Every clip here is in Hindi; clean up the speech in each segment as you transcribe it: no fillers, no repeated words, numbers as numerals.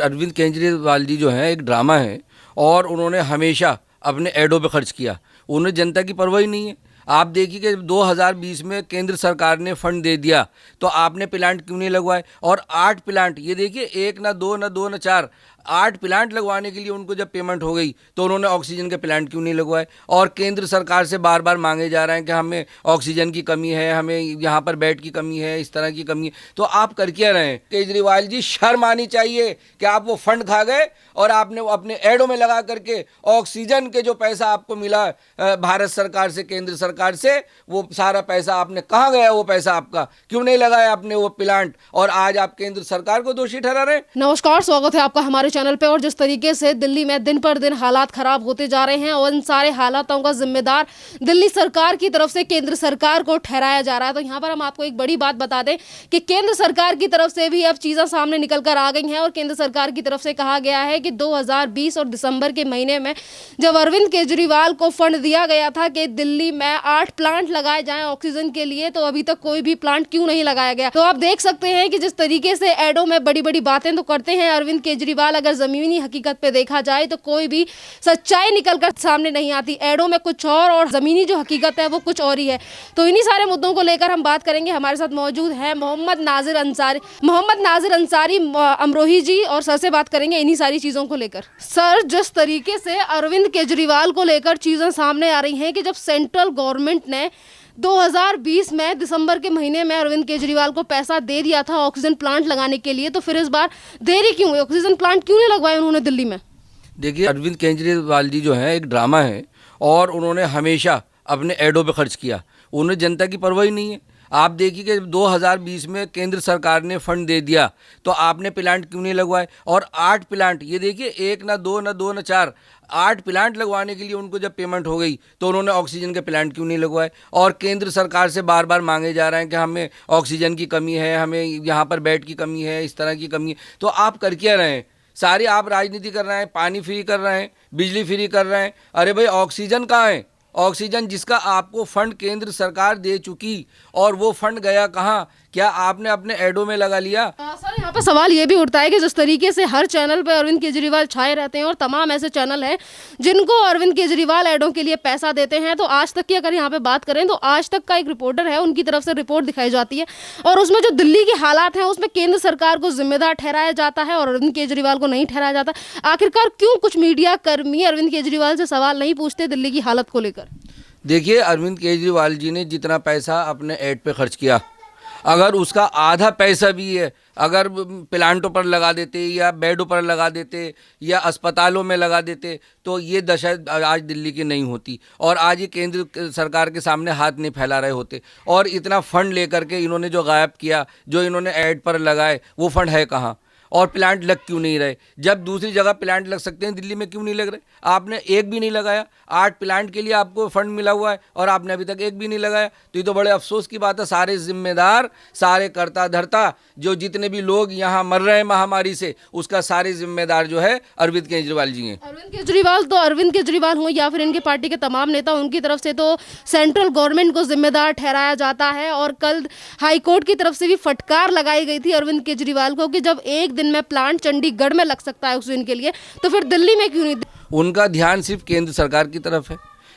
अरविंद केजरीवाल जी जो है एक ड्रामा है और उन्होंने हमेशा अपने एडों पे खर्च किया। उन्हें जनता की परवाह ही नहीं है। आप देखिए कि 2020 में केंद्र सरकार ने फंड दे दिया तो आपने प्लांट क्यों नहीं लगवाए। और 8 प्लांट, ये देखिए, एक ना दो ना दो ना चार, 8 प्लांट लगवाने के लिए उनको जब पेमेंट हो गई तो उन्होंने ऑक्सीजन के प्लांट क्यों नहीं लगवाए। और केंद्र सरकार से बार बार मांगे जा रहे हैं कि हमें ऑक्सीजन की कमी है, हमें यहाँ पर बेड की कमी है, इस तरह की कमी है। तो आप कर क्या रहे हैं? केजरीवाल जी, शर्म आनी चाहिए कि आप वो फंड खा गए और आपने वो अपने एडों में लगा करके ऑक्सीजन के जो पैसा आपको मिला भारत सरकार से, केंद्र सरकार से, वो सारा पैसा आपने कहाँ गया? वो पैसा आपका क्यों नहीं लगाया आपने वो प्लांट? और आज आप केंद्र सरकार को दोषी ठहरा रहे हैं। नमस्कार, स्वागत है आपका हमारे चैनल पे। और जिस तरीके से दिल्ली में दिन पर दिन हालात खराब होते जा रहे हैं और इन सारे हालातों का जिम्मेदार दिल्ली सरकार की तरफ से केंद्र सरकार को ठहराया जा रहा है। तो यहाँ पर हम आपको एक बड़ी बात बता दें कि केंद्र सरकार की तरफ से भी अब चीज़ें सामने निकल कर आ गई हैं और केंद्र सरकार की तरफ से कहा गया है कि 2020 और दिसंबर के महीने में जब अरविंद केजरीवाल को फंड दिया गया था कि दिल्ली में 8 प्लांट लगाए जाएं ऑक्सीजन के लिए, तो अभी तक कोई भी प्लांट क्यों नहीं लगाया गया। तो आप देख सकते हैं कि जिस तरीके से एडो में बड़ी बड़ी बातें तो करते हैं अरविंद केजरीवाल, अगर जमीनी हकीकत पे देखा जाए तो कोई भी सच्चाई निकलकर सामने नहीं आती। एडो में कुछ और जमीनी जो हकीकत है वो कुछ और ही है। तो इन्हीं सारे मुद्दों को लेकर हम बात करेंगे। हमारे साथ मौजूद है मोहम्मद नाजिर अंसारी अमरोही जी, और सर से बात करेंगे इन्हीं सारी चीजों को लेकर। सर, जिस तरीके से अरविंद केजरीवाल को लेकर चीजें सामने आ रही हैं कि जब सेंट्रल गवर्नमेंट ने 2020 में दिसंबर के महीने में अरविंद केजरीवाल को पैसा दे दिया था ऑक्सीजन प्लांट लगाने के लिए, तो फिर इस बार देरी क्यों हुई? ऑक्सीजन प्लांट क्यों नहीं लगवाए उन्होंने दिल्ली में? देखिए, अरविंद केजरीवाल जी जो है एक ड्रामा है और उन्होंने हमेशा अपने एडों पे खर्च किया। उन्हें जनता की परवाह ही नहीं है। आप देखिए कि 2020 में केंद्र सरकार ने फंड दे दिया तो आपने प्लांट क्यों नहीं लगवाए। और 8 प्लांट, ये देखिए, एक ना दो ना चार, 8 प्लांट लगवाने के लिए उनको जब पेमेंट हो गई तो उन्होंने ऑक्सीजन के प्लांट क्यों नहीं लगवाए। और केंद्र सरकार से बार बार मांगे जा रहे हैं कि हमें ऑक्सीजन की कमी है, हमें यहाँ पर बेड की कमी है, इस तरह की कमी है। तो आप कर क्या रहे हैं? सारी आप राजनीति कर रहे हैं, पानी फ्री कर रहे हैं, बिजली फ्री कर रहे हैं। अरे भाई, ऑक्सीजन कहाँ है? ऑक्सीजन जिसका आपको फंड केंद्र सरकार दे चुकी, और वो फंड गया कहाँ? क्या आपने अपने एडो में लगा लिया? सर, यहाँ पे सवाल ये भी उठता है कि जिस तरीके से हर चैनल पे अरविंद केजरीवाल छाए रहते हैं और तमाम ऐसे चैनल हैं जिनको अरविंद केजरीवाल एडों के लिए पैसा देते हैं, तो आज तक की अगर यहाँ पे बात करें तो आज तक का एक रिपोर्टर है, उनकी तरफ से रिपोर्ट दिखाई जाती है और उसमें जो दिल्ली के हालात हैं उसमें केंद्र सरकार को जिम्मेदार ठहराया जाता है और अरविंद केजरीवाल को नहीं ठहराया जाता। आखिरकार क्यों कुछ मीडिया कर्मी अरविंद केजरीवाल से सवाल नहीं पूछते दिल्ली की हालत को लेकर? देखिए, अरविंद केजरीवाल जी ने जितना पैसा अपने एड पे खर्च किया, अगर उसका आधा पैसा भी है अगर प्लांटों पर लगा देते या बेडों पर लगा देते या अस्पतालों में लगा देते तो ये दशा आज दिल्ली की नहीं होती और आज ये केंद्र सरकार के सामने हाथ नहीं फैला रहे होते। और इतना फंड लेकर के इन्होंने जो गायब किया, जो इन्होंने ऐड पर लगाए, वो फंड है कहाँ? और प्लांट लग क्यों नहीं रहे? जब दूसरी जगह प्लांट लग सकते हैं, दिल्ली में क्यों नहीं लग रहे? आपने एक भी नहीं लगाया। 8 प्लांट के लिए आपको फंड मिला हुआ है और आपने अभी तक एक भी नहीं लगाया। तो ये तो बड़े अफसोस की बात है। सारे जिम्मेदार, सारे कर्ता धर्ता, जो जितने भी लोग यहाँ मर रहे हैं महामारी से, उसका सारे जिम्मेदार जो है अरविंद केजरीवाल जी हैं। अरविंद केजरीवाल हो या फिर इनके पार्टी के तमाम नेता, उनकी तरफ से तो सेंट्रल गवर्नमेंट को जिम्मेदार ठहराया जाता है। और कल हाईकोर्ट की तरफ से भी फटकार लगाई गई थी अरविंद केजरीवाल को कि जब एक दिन में प्लांट चंडीगढ़ में लग सकता है ऑक्सीजन के लिए, तो फिर दिल्ली में क्यों नहीं? उनका ध्यान सिर्फ केंद्र सरकार की तरफ है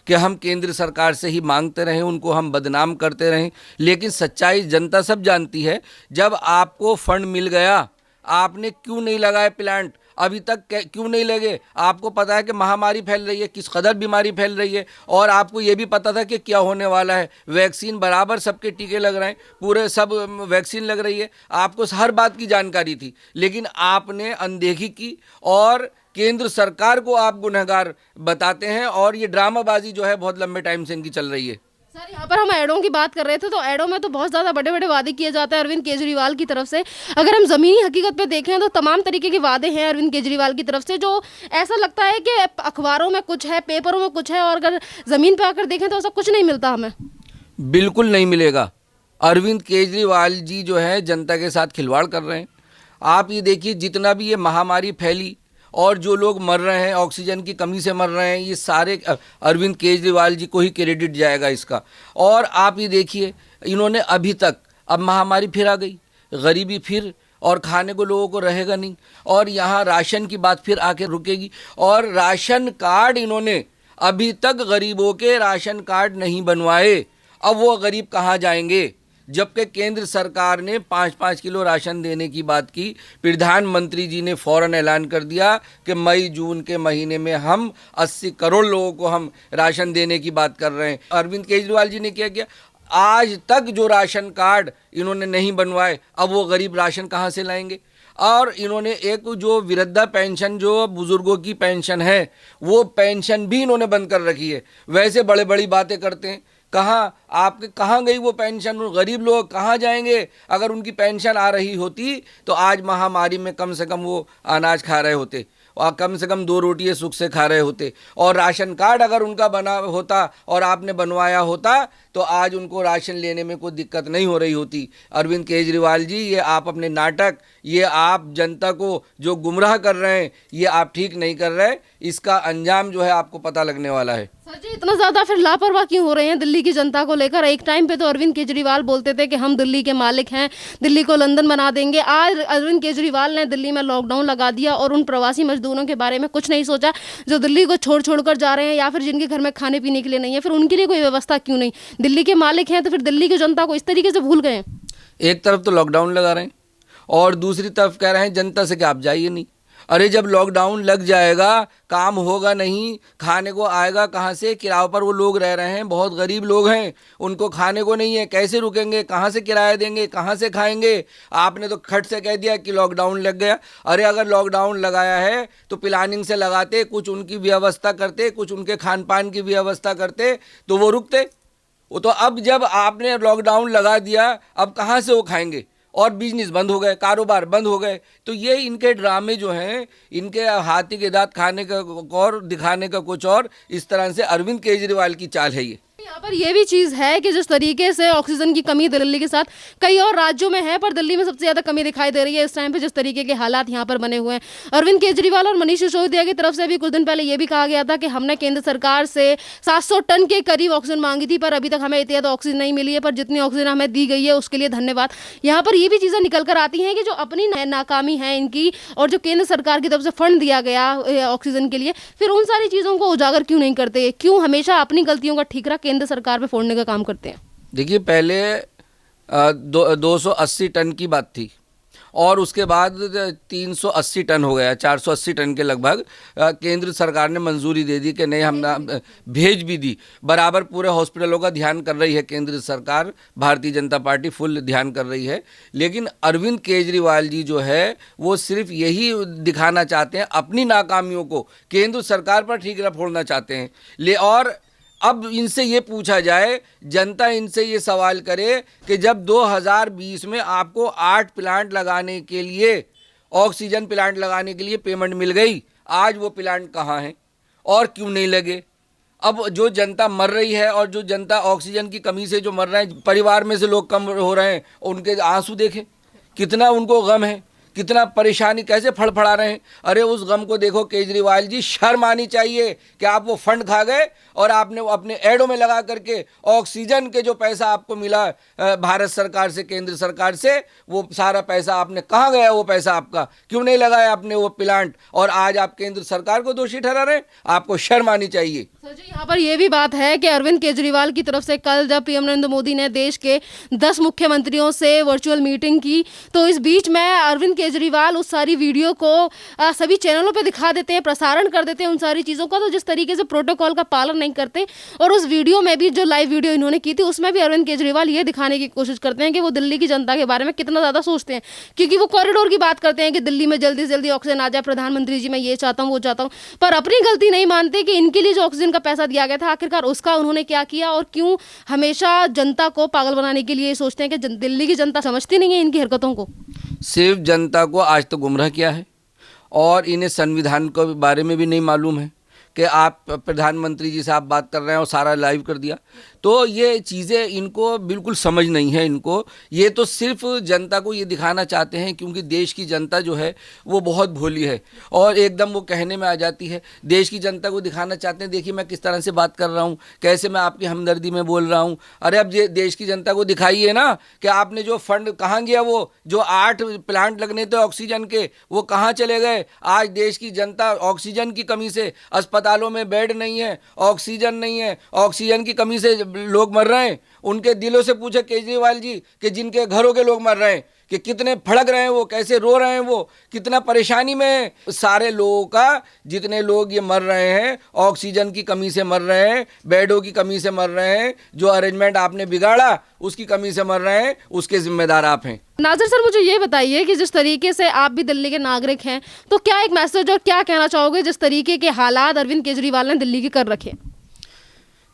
कि हम केंद्र सरकार से ही मांगते रहें, उनको हम बदनाम करते रहें। लेकिन सच्चाई जनता सब जानती है। जब आपको फंड मिल गया, आपने क्यों नहीं लगाए प्लांट? अभी तक क्यों नहीं लगे? आपको पता है कि महामारी फैल रही है, किस कदर बीमारी फैल रही है, और आपको ये भी पता था कि क्या होने वाला है। वैक्सीन बराबर सबके टीके लग रहे हैं, पूरे सब वैक्सीन लग रही है, आपको हर बात की जानकारी थी। लेकिन आपने अनदेखी की और केंद्र सरकार को आप गुनहगार बताते हैं और ये ड्रामाबाजी जो है बहुत लंबे टाइम से इनकी चल रही है। सर, यहाँ पर हम एडों की बात कर रहे थे, तो एडों में तो बहुत ज़्यादा बड़े बड़े वादे किए जाते हैं अरविंद केजरीवाल की तरफ से। अगर हम ज़मीनी हकीकत पे देखें तो तमाम तरीके के वादे हैं अरविंद केजरीवाल की तरफ से, जो ऐसा लगता है कि अखबारों में कुछ है, पेपरों में कुछ है, और अगर ज़मीन पर आकर देखें तो ऐसा कुछ नहीं मिलता हमें। बिल्कुल नहीं मिलेगा। अरविंद केजरीवाल जी जो है जनता के साथ खिलवाड़ कर रहे हैं। आप ये देखिए, जितना भी ये महामारी फैली और जो लोग मर रहे हैं, ऑक्सीजन की कमी से मर रहे हैं, ये सारे अरविंद केजरीवाल जी को ही क्रेडिट जाएगा इसका। और आप ये देखिए, इन्होंने अभी तक, अब महामारी फिर आ गई, गरीबी फिर, और खाने को लोगों को रहेगा नहीं, और यहाँ राशन की बात फिर आके रुकेगी। और राशन कार्ड इन्होंने अभी तक गरीबों के राशन कार्ड नहीं बनवाए। अब वो गरीब कहाँ जाएंगे, जबकि केंद्र सरकार ने 5-5 किलो राशन देने की बात की। प्रधानमंत्री जी ने फौरन ऐलान कर दिया कि मई जून के महीने में हम 80 करोड़ लोगों को हम राशन देने की बात कर रहे हैं। अरविंद केजरीवाल जी ने क्या किया, आज तक जो राशन कार्ड इन्होंने नहीं बनवाए, अब वो गरीब राशन कहाँ से लाएंगे। और इन्होंने एक जो वृद्धा पेंशन, जो बुजुर्गों की पेंशन है, वो पेंशन भी इन्होंने बंद कर रखी है। वैसे बड़े बड़ी बातें करते हैं, कहाँ गई वो पेंशन, गरीब लोग कहाँ जाएंगे। अगर उनकी पेंशन आ रही होती तो आज महामारी में कम से कम वो अनाज खा रहे होते, और कम से कम 2 रोटियां सुख से खा रहे होते। और राशन कार्ड अगर उनका बना होता और आपने बनवाया होता तो आज उनको राशन लेने में कोई दिक्कत नहीं हो रही होती। अरविंद केजरीवाल जी, ये आप अपने नाटक, ये आप जनता को जो गुमराह कर रहे हैं, ये आप ठीक नहीं कर रहे। इसका अंजाम जो है आपको पता लगने वाला है। सर जी, इतना ज़्यादा फिर लापरवाह क्यों हो रहे हैं दिल्ली की जनता को लेकर? एक टाइम पे तो अरविंद केजरीवाल बोलते थे कि हम दिल्ली के मालिक हैं, दिल्ली को लंदन बना देंगे। आज अरविंद केजरीवाल ने दिल्ली में लॉकडाउन लगा दिया और उन प्रवासी मजदूरों के बारे में कुछ नहीं सोचा जो दिल्ली को छोड़ कर जा रहे हैं, या फिर जिनके घर में खाने पीने के लिए नहीं है, फिर उनके लिए कोई व्यवस्था क्यों नहीं? दिल्ली के मालिक हैं तो फिर दिल्ली की जनता को इस तरीके से भूल गए हैं। एक तरफ तो लॉकडाउन लगा रहे हैं और दूसरी तरफ कह रहे हैं जनता से कि आप जाइए नहीं। अरे जब लॉकडाउन लग जाएगा, काम होगा नहीं, खाने को आएगा कहाँ से? किराए पर वो लोग रह रहे हैं, बहुत गरीब लोग हैं, उनको खाने को नहीं है, कैसे रुकेंगे, कहाँ से किराया देंगे, कहाँ से खाएंगे? आपने तो खट से कह दिया कि लॉकडाउन लग गया। अरे अगर लॉकडाउन लगाया है तो प्लानिंग से लगाते, कुछ उनकी व्यवस्था करते, कुछ उनके खान पान की व्यवस्था करते तो वो रुकते। वो तो अब जब आपने लॉकडाउन लगा दिया, अब कहाँ से वो खाएंगे? और बिजनेस बंद हो गए, कारोबार बंद हो गए। तो ये इनके ड्रामे जो हैं, इनके हाथी के दांत खाने का और दिखाने का कुछ और, इस तरह से अरविंद केजरीवाल की चाल है ये। यहाँ पर ये भी चीज़ है कि जिस तरीके से ऑक्सीजन की कमी दिल्ली के साथ कई और राज्यों में है, पर दिल्ली में सबसे ज़्यादा कमी दिखाई दे रही है इस टाइम पे, जिस तरीके के हालात यहाँ पर बने हुए हैं। अरविंद केजरीवाल और मनीष सिसोदिया की तरफ से भी कुछ दिन पहले ये भी कहा गया था कि हमने केंद्र सरकार से 700 टन के करीब ऑक्सीजन मांगी थी, पर अभी तक हमें इतनी ज़्यादा ऑक्सीजन नहीं मिली है, पर जितनी ऑक्सीजन हमें दी गई है उसके लिए धन्यवाद। यहाँ पर ये भी चीज़ें निकल कर आती हैं कि जो अपनी नाकामी है इनकी, और जो केंद्र सरकार की तरफ से फंड दिया गया ऑक्सीजन के लिए, फिर उन सारी चीज़ों को उजागर क्यों नहीं करते? क्यों हमेशा अपनी गलतियों का ठीकरा केंद्र सरकार पे फोड़ने का काम करते हैं? देखिए, पहले 280 टन की बात थी और उसके बाद 380 टन हो गया, 480 टन के लगभग केंद्र सरकार ने मंजूरी दे दी कि नहीं, हम भेज भी दी। बराबर पूरे हॉस्पिटलों का ध्यान कर रही है केंद्र सरकार, भारतीय जनता पार्टी फुल ध्यान कर रही है। लेकिन अरविंद केजरीवाल जी जो है वो सिर्फ यही दिखाना चाहते हैं, अपनी नाकामियों को केंद्र सरकार पर ठीकरा फोड़ना चाहते हैं। और अब इनसे ये पूछा जाए, जनता इनसे ये सवाल करे कि जब 2020 में आपको 8 प्लांट लगाने के लिए, ऑक्सीजन प्लांट लगाने के लिए पेमेंट मिल गई, आज वो प्लांट कहाँ हैं और क्यों नहीं लगे? अब जो जनता मर रही है और जो जनता ऑक्सीजन की कमी से जो मर रहे हैं, परिवार में से लोग कम हो रहे हैं, उनके आंसू देखें, कितना उनको गम है, कितना परेशानी, कैसे फड़फड़ा रहे हैं। अरे उस गम को देखो केजरीवाल जी, शर्म आनी चाहिए कि आप वो फंड खा गए और आपने वो अपने एडों में लगा करके ऑक्सीजन के जो पैसा आपको मिला भारत सरकार से, केंद्र सरकार से, वो सारा पैसा आपने कहाँ गया? वो पैसा आपका क्यों नहीं लगाया आपने वो प्लांट? और आज आप केंद्र सरकार को दोषी ठहरा रहे हैं, आपको शर्म आनी चाहिए। सर जी, यहाँ पर यह भी बात है कि अरविंद केजरीवाल की तरफ से कल जब पीएम नरेंद्र मोदी ने देश के 10 मुख्यमंत्रियों से वर्चुअल मीटिंग की, तो इस बीच में अरविंद केजरीवाल उस सारी वीडियो को सभी चैनलों पे दिखा देते हैं, प्रसारण कर देते हैं उन सारी चीज़ों का, तो जिस तरीके से प्रोटोकॉल का पालन नहीं करते। और उस वीडियो में भी, जो लाइव वीडियो इन्होंने की थी, उसमें भी अरविंद केजरीवाल ये दिखाने की कोशिश करते हैं कि वो दिल्ली की जनता के बारे में कितना ज़्यादा सोचते हैं, क्योंकि वो कॉरिडोर की बात करते हैं कि दिल्ली में जल्दी से जल्दी ऑक्सीजन आ जाए, प्रधानमंत्री जी मैं ये चाहता हूँ वो चाहता हूँ, पर अपनी गलती नहीं मानते कि इनके लिए जो ऑक्सीजन का पैसा दिया गया था आखिरकार उसका उन्होंने क्या किया, और क्यों हमेशा जनता को पागल बनाने के लिए सोचते हैं कि दिल्ली की जनता समझती नहीं है इनकी हरकतों को। सिर्फ जनता को आज तो गुमराह किया है और इन्हें संविधान के बारे में भी नहीं मालूम है कि आप प्रधानमंत्री जी से आप बात कर रहे हैं और सारा लाइव कर दिया। तो ये चीज़ें इनको बिल्कुल समझ नहीं है इनको। ये तो सिर्फ जनता को ये दिखाना चाहते हैं, क्योंकि देश की जनता जो है वो बहुत भोली है और एकदम वो कहने में आ जाती है। देश की जनता को दिखाना चाहते हैं, देखिए मैं किस तरह से बात कर रहा हूँ, कैसे मैं आपकी हमदर्दी में बोल रहा हूँ। अरे अब ये देश की जनता को दिखाइए ना कि आपने जो फंड कहाँ गया, वो जो 8 प्लांट लगने थे ऑक्सीजन के वो कहाँ चले गए। आज देश की जनता ऑक्सीजन की कमी से, अस्पतालों में बेड नहीं है, ऑक्सीजन नहीं है, ऑक्सीजन की कमी से लोग मर रहे हैं। उनके दिलों से पूछे केजरीवाल जी कि जिनके घरों के लोग मर रहे हैं कि कितने फड़क रहे हैं, वो कैसे रो रहे हैं, वो कितना परेशानी में है। सारे लोगों का, जितने लोग ये मर रहे हैं ऑक्सीजन की कमी से मर रहे हैं, बेडों की कमी से मर रहे हैं, जो अरेंजमेंट आपने बिगाड़ा उसकी कमी से मर रहे हैं, उसके जिम्मेदार आप हैं। नाजिर सर, मुझे ये बताइए कि जिस तरीके से आप भी दिल्ली के नागरिक हैं, तो क्या एक मैसेज और क्या कहना चाहोगे जिस तरीके के हालात अरविंद केजरीवाल ने दिल्ली के कर रखे?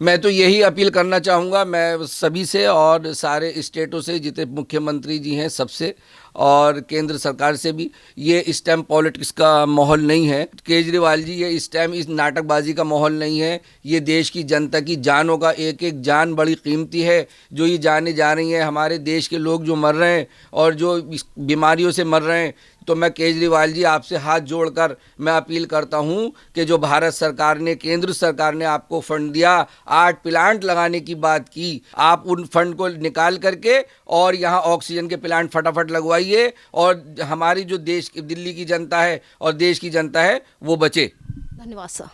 मैं तो यही अपील करना चाहूँगा, मैं सभी से और सारे स्टेटों से, जितने मुख्यमंत्री जी हैं सबसे, और केंद्र सरकार से भी, ये इस टाइम पॉलिटिक्स का माहौल नहीं है। केजरीवाल जी, ये इस टाइम इस नाटकबाजी का माहौल नहीं है। ये देश की जनता की जानों का, एक एक जान बड़ी कीमती है जो ये जाने जा रही हैं। हमारे देश के लोग जो मर रहे हैं और जो बीमारियों से मर रहे हैं, तो मैं केजरीवाल जी आपसे हाथ जोड़कर मैं अपील करता हूं कि जो भारत सरकार ने, केंद्र सरकार ने आपको फंड दिया, 8 प्लांट लगाने की बात की, आप उन फंड को निकाल करके और यहाँ ऑक्सीजन के प्लांट फटाफट लगवाइए और हमारी जो देश, दिल्ली की जनता है और देश की जनता है वो बचे। धन्यवाद सर।